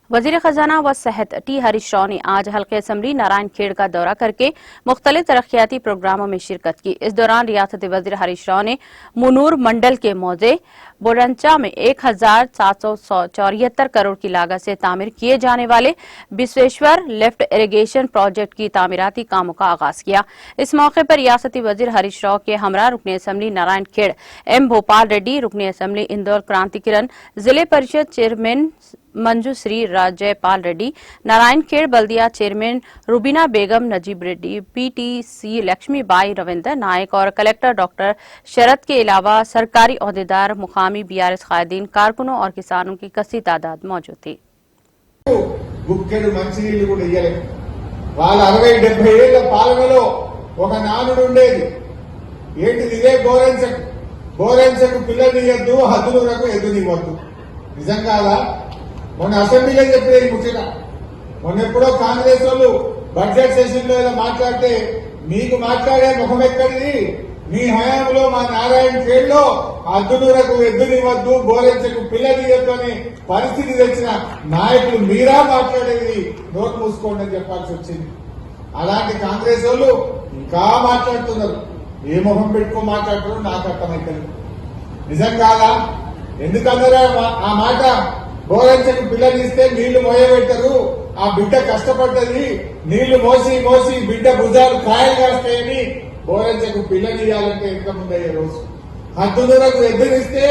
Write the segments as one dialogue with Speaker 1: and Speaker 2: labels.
Speaker 1: वजीर खजाना व सेहत टी हरीश राव ने आज हल्के असम्बली नारायण खेड़ का दौरा करके मुख्तलिफ तरक्याती प्रोग्रामों में शिरकत की। इस दौरान रियासती वजीर हरीश राव ने मुनूर मंडल के मौजे बोरंचा में 1774 करोड़ की लागत से तामीर किए जाने वाले विश्वेश्वर लिफ्ट इरिगेशन प्रोजेक्ट की तामीराती कामों का आगाज किया। इस मौके पर रियासती वजीर हरीश राव के हमरा रुकन असम्बली नारायण खेड़ एम भोपाल रेड्डी, रुकन असम्बली इंदौर क्रांति किरण, जिले परिषद चेयरमैन मंजूश्री जयपाल रेड्डी, नारायण खेड़ बल्दिया चेयरमैन रुबीना बेगम, नजीब रेड्डी, पीटीसी लक्ष्मीबाई रविंदर नायक और कलेक्टर डॉक्टर शरद के अलावा सरकारी ओहदेदार, मुकामी बीआरएस कायदीन, कारकुनों और किसानों की कसी तादाद मौजूद थी।
Speaker 2: గుక్కెడు మంచినీళ్లు కూడా ఇయ్యలేదు। వాళ్ళ 60-70 ఏళ్ల పాలనలో ఒక నానుడు ఉండేది, ఏంటిది ఇదే బోరెన్సకు పిల్లనియద్దు, హద్దులకు ఎదునివ్వద్దు। నిజం కాదా? మొన్న అసెంబ్లీలో చెప్పిన ఈ ముచ్చట మొన్న ఎప్పుడో కాంగ్రెస్ వాళ్ళు బడ్జెట్ సెషన్ లో మాట్లాడితే మీకు మాట్లాడే ముఖం ఎక్కడిది? మీ హయాంలో మా నారాయణ ఖేడ్లో అద్దునూరకు ఎద్దునివ్వద్దు, బోరెన్సకు పిల్లనియద్దు అనే పరిస్థితి తెచ్చిన నాయకులు మీరా మాట్లాడేది? నోట్ మూసుకోండి అని చెప్పాల్సి వచ్చింది। అలాంటి కాంగ్రెస్ వాళ్ళు ఇంకా మాట్లాడుతున్నారు, ఏ ముఖం పెట్టుకో మాట్లాడుతున్నారు నాకు అర్థమైతుంది। నిజం కాదా? ఎందుకన్నారా ఆ మాట? బోరెన్సకు పిల్లనిస్తే నీళ్లు మోయబెట్టరు, ఆ బిడ్డ కష్టపడ్డది, నీళ్లు మోసి మోసి బిడ్డ భుజాలు కాయలు కాస్తాయని బోరెన్సకు పిల్లనియాలంటే ఎంత ముందయ్యే రోజు। హద్దునూరకు ఎద్దునిస్తే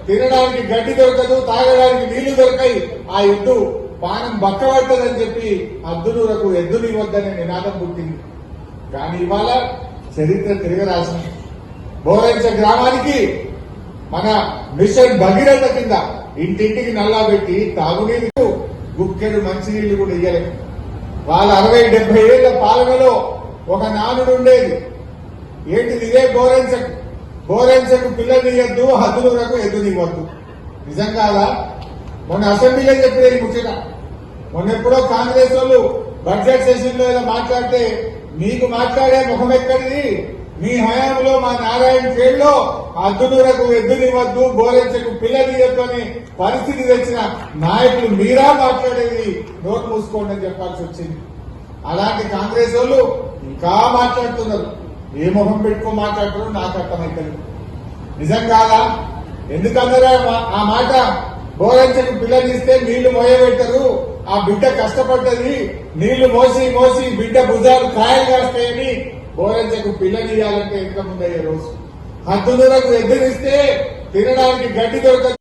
Speaker 2: తినడానికి గడ్డి దొరకదు, తాగడానికి నీళ్లు దొరకాయి, ఆ ఎద్దు పానం బక్కబట్టదని చెప్పి హద్దునూరకు ఎద్దునివ్వద్దనే నినాదం పుట్టింది। కానీ ఇవాళ చరిత్ర తిరగరాసింది। బోరెన్స గ్రామానికి మన మిషన్ భగీరథ కింద ఇంటింటికి నల్లా పెట్టి తాగునీరు, గుక్కెడు మంచినీళ్లు కూడా ఇయ్యలేదు। వాళ్ళ 60-70 ఏళ్ల పాలనలో ఒక నానుడు ఉండేది, ఏంటిది ఇదే బోరెన్సకు పిల్లనియద్దు, హద్దులకు ఎదునివ్వద్దు। నిజం కాదా? మొన్న అసెంబ్లీలో చెప్పిన ఈ ముచ్చట మొన్న ఎప్పుడో కాంగ్రెస్ వాళ్ళు బడ్జెట్ సెషన్ లో మాట్లాడితే మీకు మాట్లాడే ముఖం ఎక్కడిది? మీ హయాంలో మా నారాయణ ఖేడ్లో అద్దునూరకు ఎద్దునివ్వద్దు, బోరెన్సకు పిల్లనియద్దు అనే పరిస్థితి తెచ్చిన నాయకులు మీరా మాట్లాడేది? నోట్ మూసుకోండి అని చెప్పాల్సి వచ్చింది। అలాంటి కాంగ్రెస్ వాళ్ళు ఇంకా మాట్లాడుతున్నారు, ఏ ముఖం పెట్టుకో మాట్లాడుతున్నారు నాకు అర్థమైతుంది। నిజం కాదా? ఎందుకన్నారా ఆ మాట? బోరెన్సకు పిల్లనిస్తే నీళ్లు మోయబెట్టరు, ఆ బిడ్డ కష్టపడ్డది, నీళ్లు మోసి మోసి బిడ్డ భుజాలు కాయలు కాస్తాయని బోరెన్సకు పిల్లనియాలంటే ఎంత ముందయ్యే రోజు। హద్దునూరకు ఎద్దునిస్తే తినడానికి గడ్డి దొరకదు,